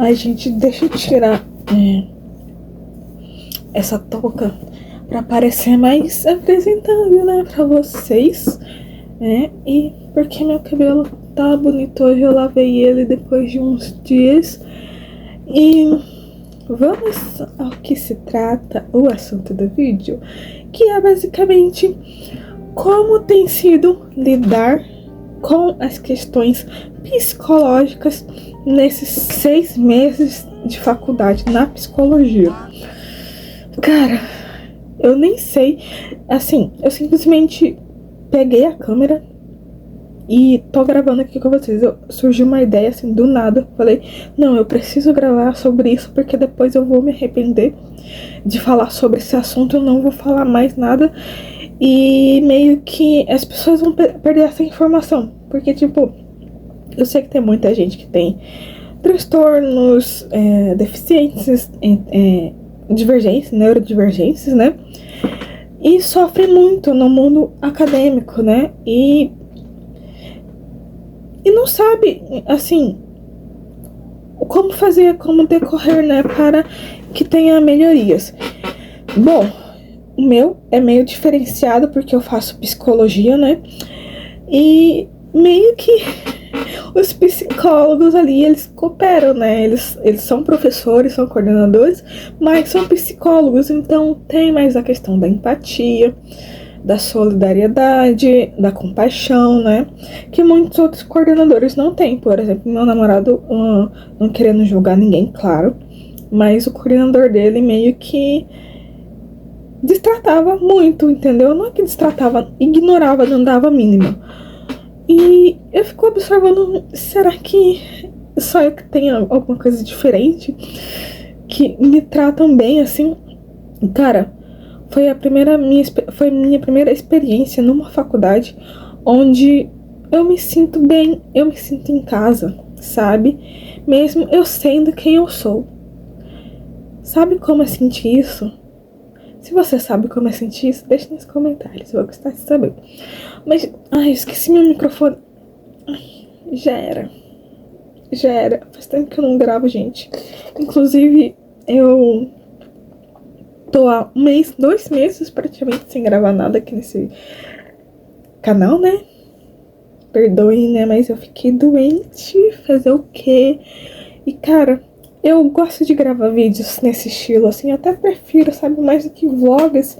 Ai, gente, deixa eu tirar essa touca pra parecer mais apresentável, né, pra vocês, né? E porque meu cabelo tá bonito hoje, eu lavei ele depois de uns dias. E vamos ao que se trata o assunto do vídeo, que é basicamente como tem sido lidar com as questões psicológicas nesses 6 meses de faculdade na psicologia. Cara, eu nem sei, assim, eu simplesmente peguei a câmera e tô gravando aqui com vocês. Surgiu uma ideia assim do nada. Falei, não, eu preciso gravar sobre isso porque depois eu vou me arrepender de falar sobre esse assunto. Eu não vou falar mais nada. E meio que as pessoas vão perder essa informação. Porque, tipo, eu sei que tem muita gente que tem transtornos, deficiências, divergências, neurodivergências, né? E sofre muito no mundo acadêmico, né? E não sabe, assim, como fazer, como decorrer, né, para que tenha melhorias. Bom, o meu é meio diferenciado porque eu faço psicologia, né, e meio que os psicólogos ali, eles cooperam, né, eles são professores, são coordenadores, mas são psicólogos, então tem mais a questão da empatia, da solidariedade, da compaixão, né? Que muitos outros coordenadores não têm. Por exemplo, meu namorado, não querendo julgar ninguém, claro, mas o coordenador dele meio que destratava muito, entendeu? Não é que destratava, ignorava, não dava a mínima. E eu fico observando, será que só eu que tenho alguma coisa diferente? Que me tratam bem assim? Cara, foi minha primeira experiência numa faculdade onde eu me sinto bem, eu me sinto em casa, sabe? Mesmo eu sendo quem eu sou. Sabe como é sentir isso? Se você sabe como é sentir isso, deixa nos comentários, eu vou gostar de saber. Mas, ai, esqueci meu microfone. Ai, já era. Já era. Faz tempo que eu não gravo, gente. Inclusive, eu tô há 2 meses praticamente sem gravar nada aqui nesse canal, né? Perdoem, né? Mas eu fiquei doente. Fazer o quê? E, cara, eu gosto de gravar vídeos nesse estilo, assim. Eu até prefiro, sabe? Mais do que vlogs.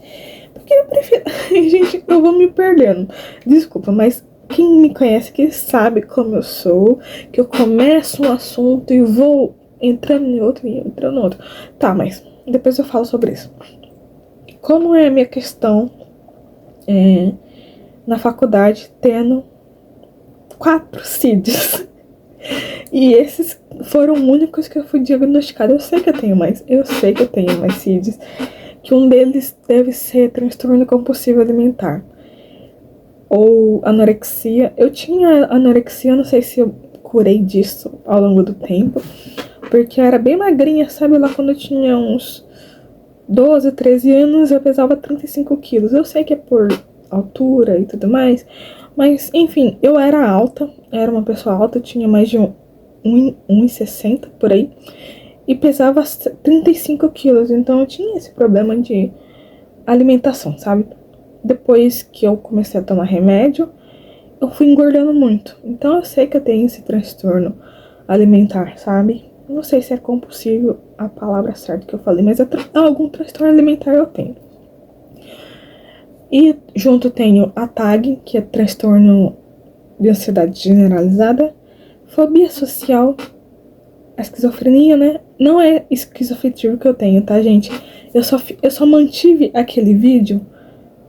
Porque eu prefiro... Gente, eu vou me perdendo. Desculpa, mas quem me conhece que sabe como eu sou. Que eu começo um assunto e vou entrando em outro e entrando em outro. Tá, mas depois eu falo sobre isso. Como é a minha questão na faculdade tendo 4 CIDs? E esses foram únicos que eu fui diagnosticada. Eu sei que eu tenho mais. Eu sei que eu tenho mais CIDs. Que um deles deve ser transtorno compulsivo alimentar. Ou anorexia. Eu tinha anorexia, não sei se eu curei disso ao longo do tempo. Porque eu era bem magrinha, sabe? Lá quando eu tinha uns 12, 13 anos, eu pesava 35 quilos. Eu sei que é por altura e tudo mais. Mas, enfim, eu era alta. Era uma pessoa alta, tinha mais de 1,60 por aí. E pesava 35 quilos. Então eu tinha esse problema de alimentação, sabe? Depois que eu comecei a tomar remédio, eu fui engordando muito. Então eu sei que eu tenho esse transtorno alimentar, sabe? Não sei se é compulsivo a palavra certa que eu falei, mas algum transtorno alimentar eu tenho. E junto tenho a TAG, que é transtorno de ansiedade generalizada, fobia social, a esquizofrenia, né? Não é esquizoafetivo que eu tenho, tá, gente? Eu só mantive aquele vídeo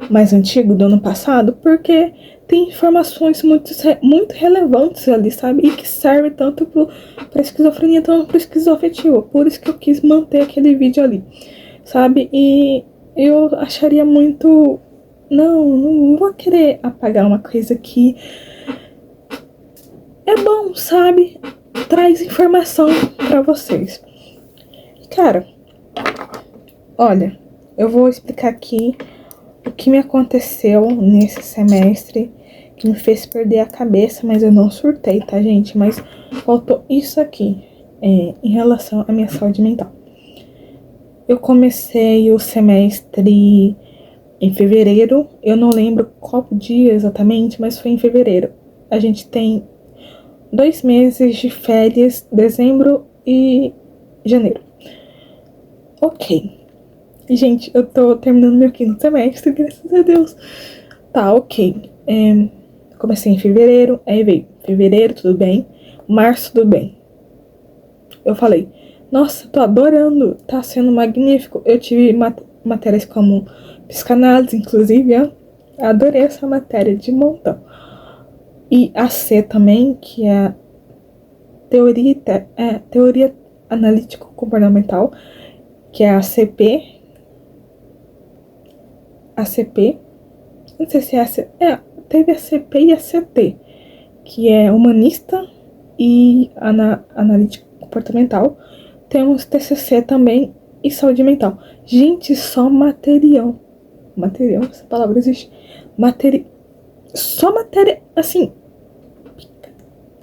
mais antigo do ano passado porque tem informações muito relevantes ali, sabe? E que serve tanto pra esquizofrenia, tanto pro esquizoafetivo. Por isso que eu quis manter aquele vídeo ali, sabe? E eu acharia muito... Não vou querer apagar uma coisa que é bom, sabe? Traz informação pra vocês. Cara, olha, eu vou explicar aqui o que me aconteceu nesse semestre que me fez perder a cabeça, mas eu não surtei, tá, gente? Mas faltou isso aqui. em relação à minha saúde mental. Eu comecei o semestre em fevereiro, eu não lembro qual dia exatamente, mas foi em fevereiro. A gente tem 2 meses de férias, dezembro e janeiro. Ok. Gente, eu tô terminando meu 5º semestre, graças a Deus. Tá, ok. Comecei em fevereiro, aí veio fevereiro, tudo bem. Março, tudo bem. Eu falei, nossa, tô adorando, tá sendo magnífico. Eu tive matérias como psicanálise, inclusive, ó. Adorei essa matéria de montão. E a C também, que é teoria analítico-comportamental, que é a CP. A CP, não sei se teve a CP e a CT, que é humanista e analítico comportamental. Temos TCC também e saúde mental. Gente, só material. Material, essa palavra existe. Só matéria, assim.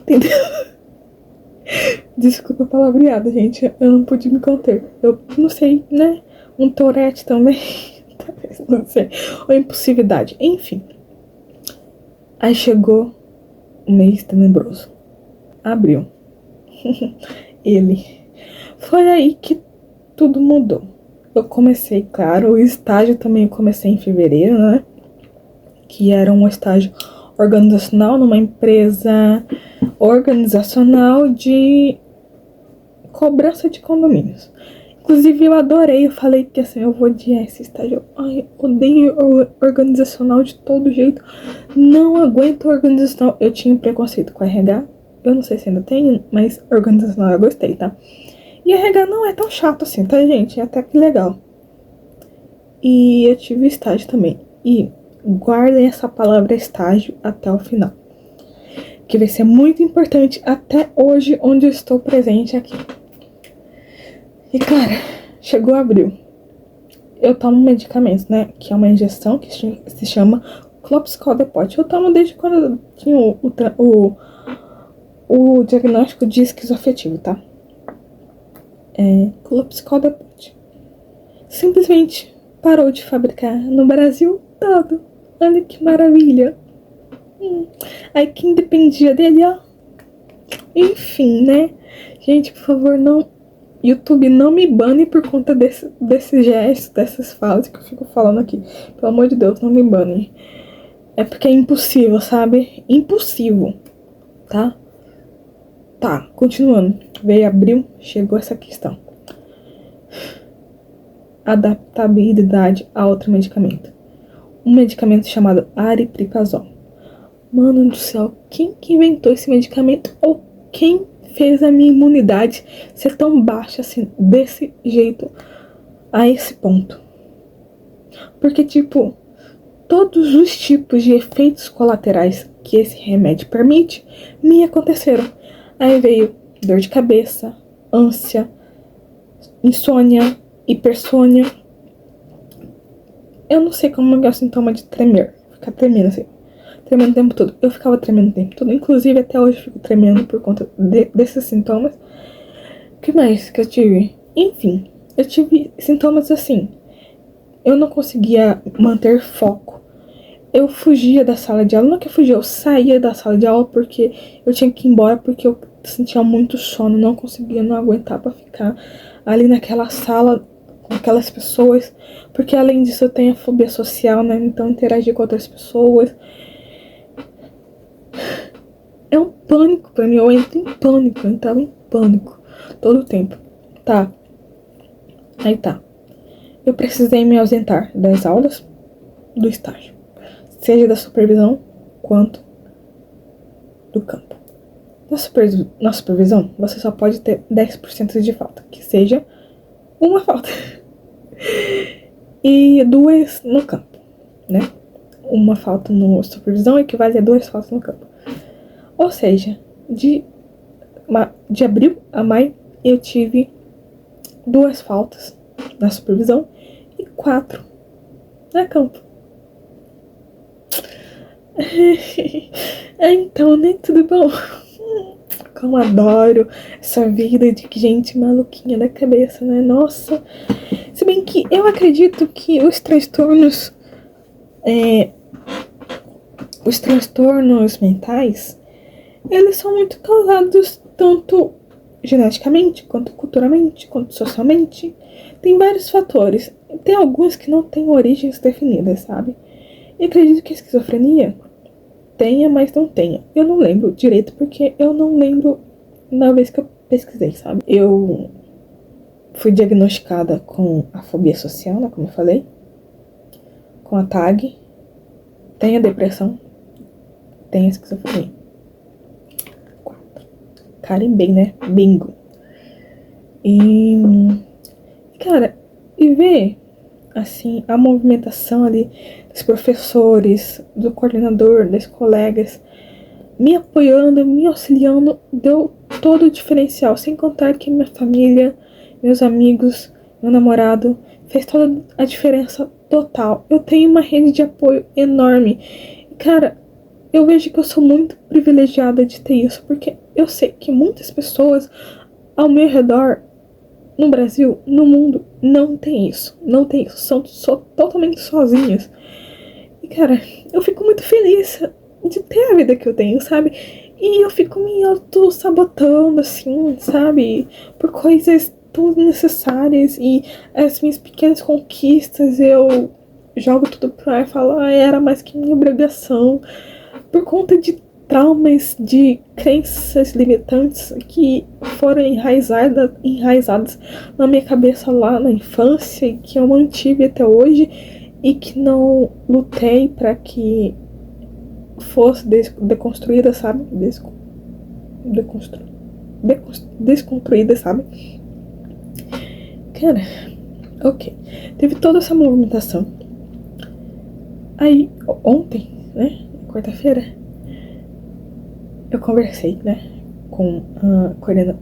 Entendeu? Desculpa a palavreada, gente. Eu não pude me conter. Eu não sei, né? Um Tourette também. Talvez, não sei. Ou impulsividade. Enfim. Aí chegou o mês tenebroso. Abril. Ele. Foi aí que tudo mudou. Eu comecei, claro, o estágio também eu comecei em fevereiro, né? Que era um estágio organizacional numa empresa organizacional de cobrança de condomínios. Inclusive eu adorei, eu falei que assim, eu vou odiar esse estágio. Ai, eu odeio organizacional de todo jeito. Não aguento organizacional. Eu tinha um preconceito com RH. Eu não sei se ainda tenho, mas organizacional eu gostei, tá? E RH não é tão chato assim, tá, gente? É até que legal. E eu tive estágio também. E guardem essa palavra estágio até o final, que vai ser muito importante até hoje, onde eu estou presente aqui. E cara, chegou abril. Eu tomo medicamentos, né? Que é uma injeção que se chama Clopsol Depot. Eu tomo desde quando eu tinha o diagnóstico de esquizoafetivo, tá? Clopsol Depot. Simplesmente parou de fabricar no Brasil todo. Olha que maravilha. Aí quem dependia dele, ó. Enfim, né? Gente, por favor, não. YouTube não me bane por conta desse gesto, dessas falas que eu fico falando aqui. Pelo amor de Deus, não me bane. É porque é impossível, sabe? Impossível, tá? Tá, continuando. Veio abril, chegou essa questão. Adaptabilidade a outro medicamento. Um medicamento chamado aripiprazol. Mano do céu, quem que inventou esse medicamento? Ou quem fez a minha imunidade ser tão baixa assim, desse jeito, a esse ponto? Porque, tipo, todos os tipos de efeitos colaterais que esse remédio permite me aconteceram. Aí veio dor de cabeça, ânsia, insônia, hipersônia. Eu não sei como é o sintoma de tremer, ficar tremendo assim. Tremendo o tempo todo. Eu ficava tremendo o tempo todo. Inclusive, até hoje eu fico tremendo por conta desses sintomas. O que mais que eu tive? Enfim, eu tive sintomas assim. Eu não conseguia manter foco. Eu fugia da sala de aula. Não que eu fugia, eu saía da sala de aula porque eu tinha que ir embora porque eu sentia muito sono. Não conseguia, não aguentava ficar ali naquela sala com aquelas pessoas. Porque além disso eu tenho a fobia social, né? Então interagir com outras pessoas é um pânico pra mim. Eu entro em pânico. Eu entrava em pânico todo o tempo. Tá. Aí tá. Eu precisei me ausentar das aulas do estágio. Seja da supervisão quanto do campo. Na supervisão, você só pode ter 10% de falta. Que seja uma falta. E 2 no campo, né? Uma falta no supervisão equivale a 2 faltas no campo. Ou seja, de abril a maio, eu tive 2 faltas na supervisão e 4 na campo. Então, né? Tudo bom? como adoro essa vida de gente maluquinha da cabeça, né? Nossa. Se bem que eu acredito que os transtornos mentais, eles são muito causados tanto geneticamente, quanto culturalmente, quanto socialmente. Tem vários fatores. Tem alguns que não têm origens definidas, sabe? E acredito que a esquizofrenia tenha, mas não tenha. Eu não lembro direito, porque eu não lembro na vez que eu pesquisei, sabe? Eu fui diagnosticada com a fobia social, né, como eu falei, com a TAG, tenho a depressão, tenho a esquizofrenia. 4. Carimbei, né? Bingo. E, cara, e ver, assim, a movimentação ali dos professores, do coordenador, dos colegas, me apoiando, me auxiliando, deu todo o diferencial. Sem contar que minha família, meus amigos, meu namorado, fez toda a diferença total. Eu tenho uma rede de apoio enorme. Cara, eu vejo que eu sou muito privilegiada de ter isso, porque eu sei que muitas pessoas ao meu redor, no Brasil, no mundo, não tem isso. Não tem isso. São totalmente sozinhas. E, cara, eu fico muito feliz de ter a vida que eu tenho, sabe? E eu fico me auto-sabotando, assim, sabe? Por coisas tão necessárias. E as minhas pequenas conquistas eu jogo tudo pro ar e falo, era mais que minha obrigação. Por conta de traumas, de crenças limitantes que foram enraizadas na minha cabeça lá na infância e que eu mantive até hoje e que não lutei para que fosse deconstruída, sabe? Desconstruída, sabe? Cara, ok. Teve toda essa movimentação. Aí, ontem, né? Quarta-feira, eu conversei, né? Com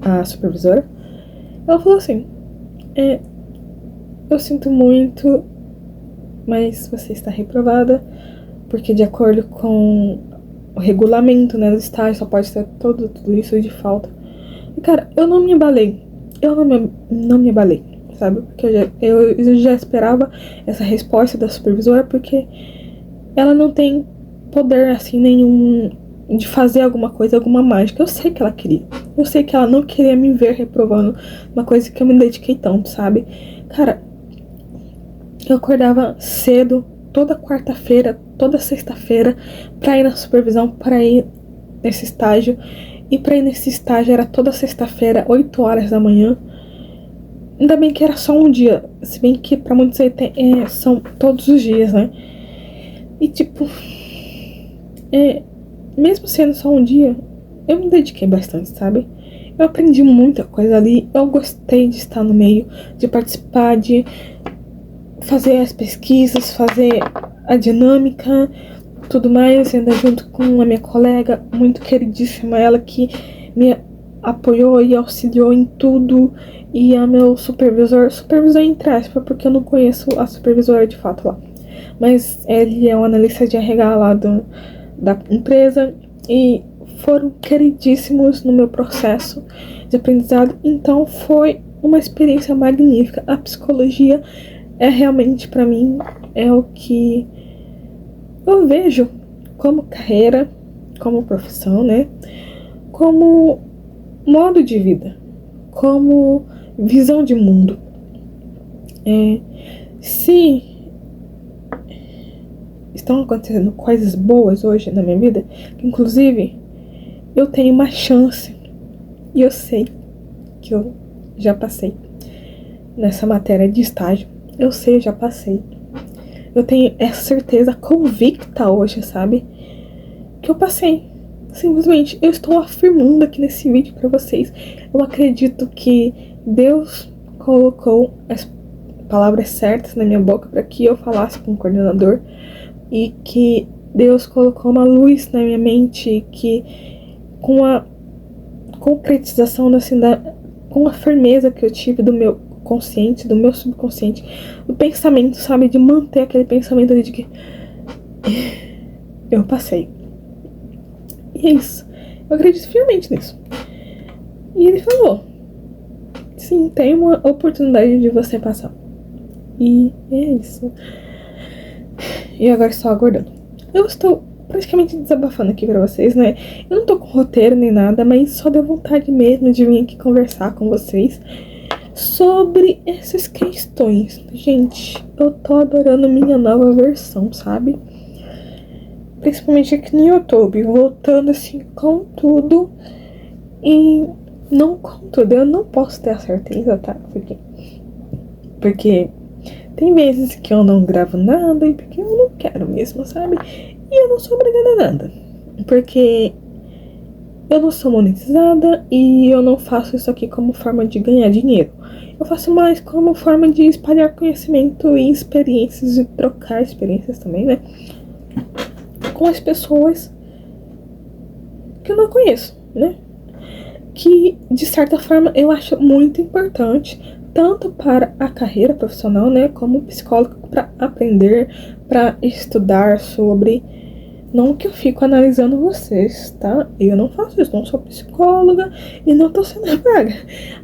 a supervisora. Ela falou assim: eu sinto muito, mas você está reprovada, porque de acordo com o regulamento, né, do estágio, só pode ter tudo isso de falta. E, cara, eu não me abalei. Eu não me abalei, sabe? Porque eu já esperava essa resposta da supervisora, porque ela não tem poder, assim, nenhum de fazer alguma coisa, alguma mágica. Eu sei que ela queria. Eu sei que ela não queria me ver reprovando uma coisa que eu me dediquei tanto, sabe? Cara, eu acordava cedo, toda quarta-feira, toda sexta-feira, pra ir na supervisão, pra ir nesse estágio. E pra ir nesse estágio era toda sexta-feira, 8 horas da manhã. Ainda bem que era só um dia, se bem que pra muitos são todos os dias, né? E tipo, mesmo sendo só um dia, eu me dediquei bastante, sabe? Eu aprendi muita coisa ali, eu gostei de estar no meio, de participar, de fazer as pesquisas, fazer a dinâmica, tudo mais, ainda junto com a minha colega, muito queridíssima, ela que me apoiou e auxiliou em tudo, e a meu supervisor entre aspas, porque eu não conheço a supervisora de fato lá, mas ele é um analista de RH lá da empresa, e foram queridíssimos no meu processo de aprendizado, então foi uma experiência magnífica. A psicologia é realmente, pra mim, é o que eu vejo como carreira, como profissão, né? Como modo de vida, como visão de mundo. Se estão acontecendo coisas boas hoje na minha vida, que inclusive eu tenho uma chance, e eu sei que eu já passei nessa matéria de estágio. Eu sei, eu já passei. Eu tenho essa certeza convicta hoje, sabe? Que eu passei. Simplesmente, eu estou afirmando aqui nesse vídeo pra vocês. Eu acredito que Deus colocou as palavras certas na minha boca para que eu falasse com o coordenador. E que Deus colocou uma luz na minha mente que, com a concretização com a firmeza que eu tive do meu consciente, do meu subconsciente, do pensamento, sabe? De manter aquele pensamento ali de que eu passei. E é isso. Eu acredito firmemente nisso. E ele falou: sim, tem uma oportunidade de você passar. E é isso. E agora estou aguardando. Eu estou praticamente desabafando aqui pra vocês, né? Eu não tô com roteiro nem nada, mas só deu vontade mesmo de vir aqui conversar com vocês sobre essas questões. Gente, eu tô adorando minha nova versão, sabe? Principalmente aqui no YouTube, voltando assim com tudo. E não com tudo, eu não posso ter a certeza, tá? Porque tem vezes que eu não gravo nada e porque eu não quero mesmo, sabe? E eu não sou obrigada a nada. Porque eu não sou monetizada e eu não faço isso aqui como forma de ganhar dinheiro. Eu faço mais como forma de espalhar conhecimento e experiências e trocar experiências também, né? Com as pessoas que eu não conheço, né? Que, de certa forma, eu acho muito importante, tanto para a carreira profissional, né, como psicólogo, para aprender, para estudar sobre. Não que eu fico analisando vocês, tá? Eu não faço isso, não sou psicóloga e não tô sendo paga.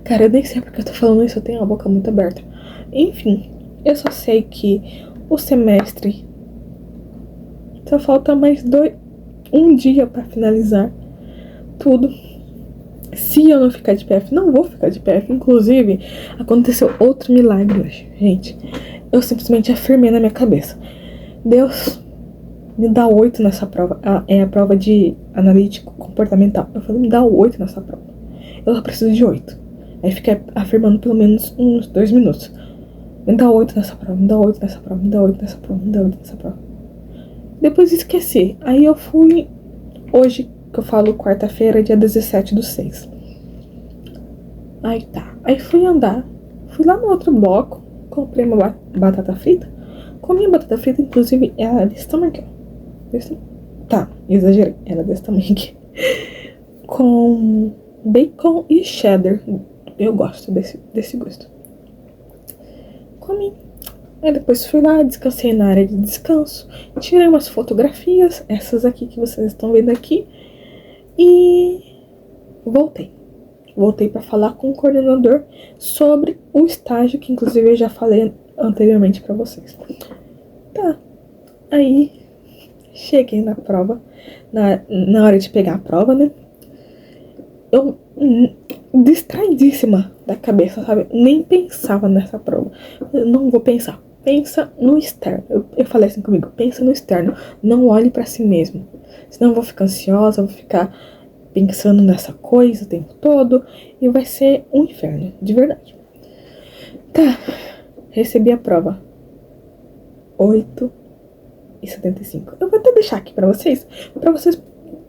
Cara, eu nem sei porque eu tô falando isso, eu tenho a boca muito aberta. Enfim, eu só sei que o semestre só falta mais um dia para finalizar tudo. Se eu não ficar de PF, não vou ficar de PF. Inclusive, aconteceu outro milagre hoje, gente. Eu simplesmente afirmei na minha cabeça: Deus, me dá 8 nessa prova. É a prova de analítico comportamental. Eu falei, me dá 8 nessa prova. Eu só preciso de 8. Aí fiquei afirmando pelo menos uns 2 minutos. Me dá 8 nessa prova, me dá 8 nessa prova, me dá 8 nessa prova, me dá 8 nessa prova. Depois esqueci. Aí eu fui hoje, que eu falo quarta-feira, dia 17/6. Aí tá. Aí fui andar. Fui lá no outro bloco. Comprei uma batata frita. Comi a batata frita, inclusive, ela é desse tamanho aqui, ó. Tá, exagerei. Ela é desse tamanho aqui. Com bacon e cheddar. Eu gosto desse gosto. Comi. Aí depois fui lá, descansei na área de descanso. Tirei umas fotografias. Essas aqui que vocês estão vendo aqui. E voltei. Voltei para falar com o coordenador sobre o estágio, que inclusive eu já falei anteriormente para vocês. Tá. Aí cheguei na prova, na hora de pegar a prova, né? Eu distraidíssima da cabeça, sabe? Nem pensava nessa prova. Eu não vou pensar. Pensa no externo. Eu falei assim comigo: pensa no externo. Não olhe pra si mesmo. Senão eu vou ficar ansiosa, vou ficar pensando nessa coisa o tempo todo. E vai ser um inferno, de verdade. Tá. Recebi a prova. 8h75. Eu vou até deixar aqui pra vocês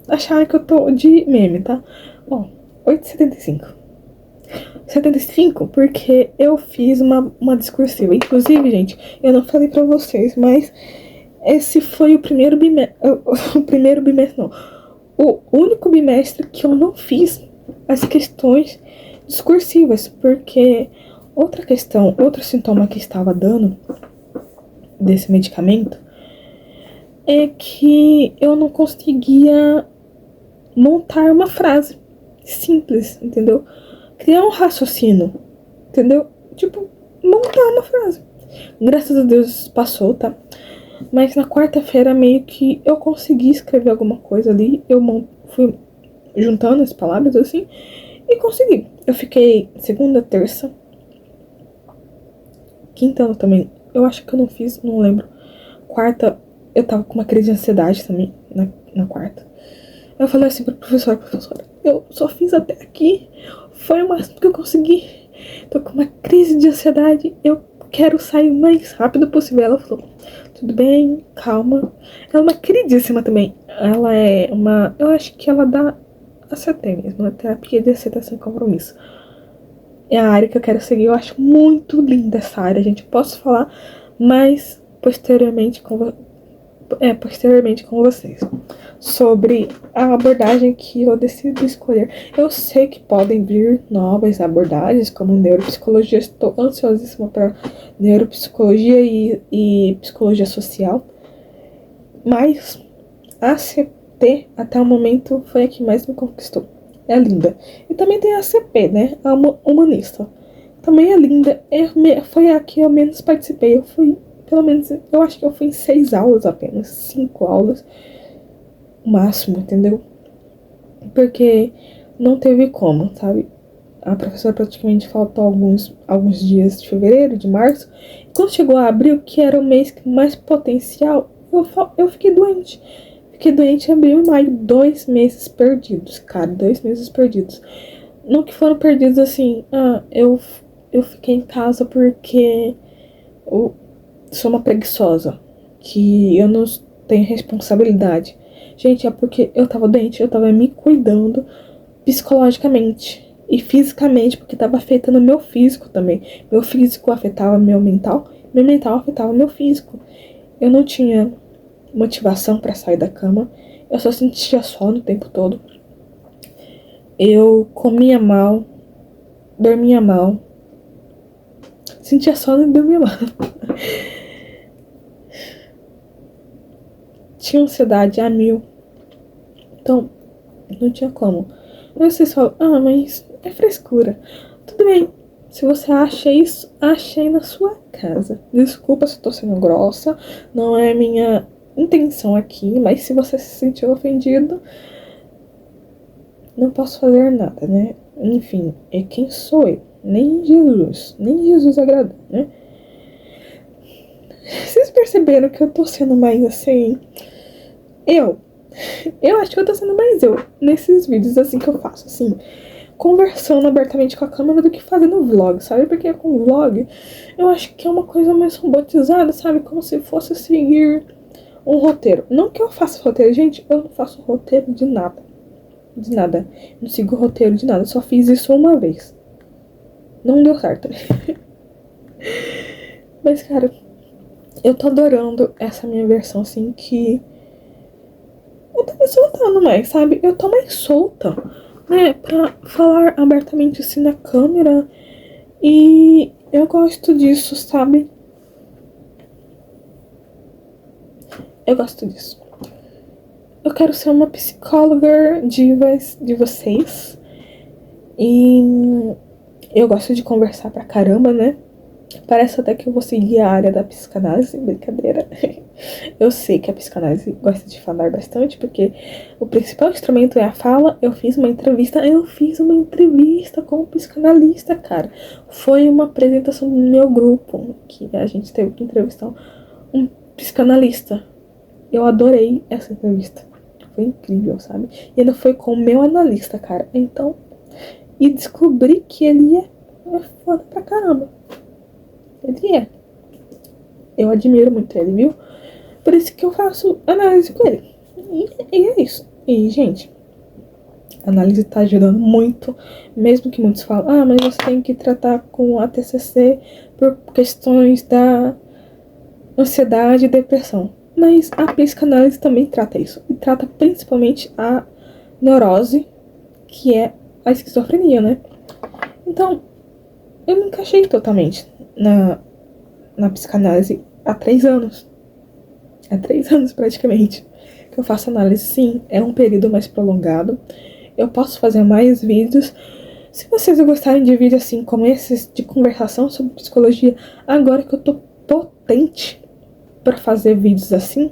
acharem que eu tô de meme, tá? Ó, 8h75. 75 porque eu fiz uma discursiva. Inclusive, gente, eu não falei pra vocês, mas esse foi o primeiro bimestre. O primeiro bimestre, não. O único bimestre que eu não fiz as questões discursivas. Porque outra questão, outro sintoma que estava dando desse medicamento é que eu não conseguia montar uma frase simples, entendeu? Criar um raciocínio, entendeu? Tipo, montar uma frase. Graças a Deus passou, tá? Mas na quarta-feira meio que eu consegui escrever alguma coisa ali. Eu fui juntando as palavras assim e consegui. Eu fiquei segunda, terça, quinta também. Eu acho que eu não fiz, não lembro. Quarta, eu tava com uma crise de ansiedade também na quarta. Eu falei assim pra professora: eu só fiz até aqui. Foi o máximo que eu consegui. Tô com uma crise de ansiedade. Eu quero sair o mais rápido possível. Ela falou: tudo bem, calma. Ela é uma queridíssima também. Ela é uma... Eu acho que ela dá ACT mesmo, né? Terapia de aceitação e compromisso. É a área que eu quero seguir. Eu acho muito linda essa área, gente. Posso falar mais posteriormente com vocês sobre a abordagem que eu decido escolher. Eu sei que podem vir novas abordagens, como neuropsicologia. Estou ansiosíssima para neuropsicologia e psicologia social. Mas a ACT, até o momento, foi a que mais me conquistou. É linda. E também tem a CP, né? A humanista. Também é linda. Foi a que eu menos participei. Eu fui, pelo menos, eu acho que eu fui em 6 aulas apenas. 5 aulas. O máximo, entendeu? Porque não teve como, sabe? A professora praticamente faltou alguns dias de fevereiro, de março. E quando chegou a abril, que era o mês com mais potencial, eu fiquei doente. Fiquei doente em abril e maio. 2 meses perdidos, cara. 2 meses perdidos. Não que foram perdidos assim. Eu fiquei em casa porque eu sou uma preguiçosa. Que eu não tenho responsabilidade. Gente, é porque eu tava doente, eu tava me cuidando psicologicamente e fisicamente, porque tava afetando meu físico também. Meu físico afetava meu mental afetava meu físico. Eu não tinha motivação pra sair da cama, eu só sentia sono o tempo todo. Eu comia mal, dormia mal, sentia sono e dormia mal. Tinha ansiedade a mil. Então, não tinha como. Aí vocês falam, mas é frescura. Tudo bem. Se você acha isso, achei na sua casa. Desculpa se eu tô sendo grossa. Não é minha intenção aqui. Mas se você se sentiu ofendido, não posso fazer nada, né? Enfim, é quem sou eu. Nem Jesus agradou, né? Vocês perceberam que eu tô sendo mais assim? Eu acho que eu tô sendo mais eu nesses vídeos assim que eu faço, assim, conversando abertamente com a câmera do que fazendo vlog, sabe? Porque com vlog eu acho que é uma coisa mais robotizada, sabe? Como se fosse seguir um roteiro. Não que eu faça roteiro, gente, eu não faço roteiro de nada. De nada. Não sigo roteiro de nada. Eu só fiz isso uma vez. Não deu certo. Mas, cara, eu tô adorando essa minha versão, assim, que eu tô me soltando mais, sabe? Eu tô mais solta, né? Pra falar abertamente assim na câmera. E eu gosto disso, sabe? Eu gosto disso. Eu quero ser uma psicóloga de vocês. E eu gosto de conversar pra caramba, né? Parece até que eu vou seguir a área da psicanálise, brincadeira. Eu sei que a psicanálise gosta de falar bastante, porque o principal instrumento é a fala. Eu fiz uma entrevista com um psicanalista, cara. Foi uma apresentação do meu grupo, que a gente teve que entrevistar um psicanalista. Eu adorei essa entrevista. Foi incrível, sabe? E ainda foi com o meu analista, cara. Então, e descobri que ele é foda pra caramba. Ele é. Eu admiro muito ele, viu? Por isso que eu faço análise com ele. E é isso. E, gente, a análise tá ajudando muito. Mesmo que muitos falam, mas você tem que tratar com a TCC por questões da ansiedade e depressão. Mas a psicanálise também trata isso. E trata principalmente a neurose, que é a esquizofrenia, né? Então, eu me encaixei totalmente na psicanálise há 3 anos. Há 3 anos praticamente que eu faço análise. Sim, é um período mais prolongado. Eu posso fazer mais vídeos. Se vocês gostarem de vídeos assim como esses, de conversação sobre psicologia, agora que eu tô potente pra fazer vídeos assim,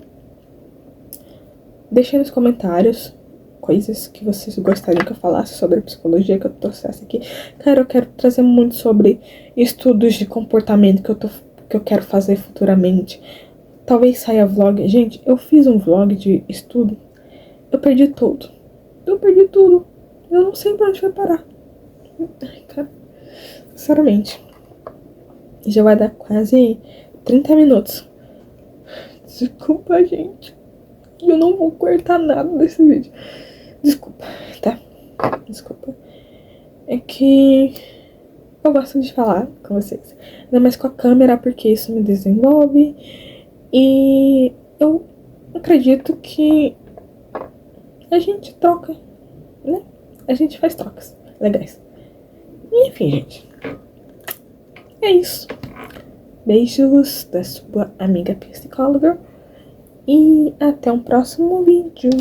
deixem nos comentários coisas que vocês gostariam que eu falasse sobre a psicologia, que eu trouxesse aqui. Cara, eu quero trazer muito sobre estudos de comportamento que eu quero fazer futuramente. Talvez saia vlog. Gente, eu fiz um vlog de estudo. Eu perdi tudo. Eu não sei pra onde vai parar. Ai, cara. Sinceramente. Já vai dar quase 30 minutos. Desculpa, gente. Eu não vou cortar nada desse vídeo. Desculpa, tá? Desculpa. É que eu gosto de falar com vocês. Ainda mais com a câmera, porque isso me desenvolve. E eu acredito que a gente troca, né? A gente faz trocas legais. E, enfim, gente. É isso. Beijos da sua amiga psicóloga. E até um próximo vídeo.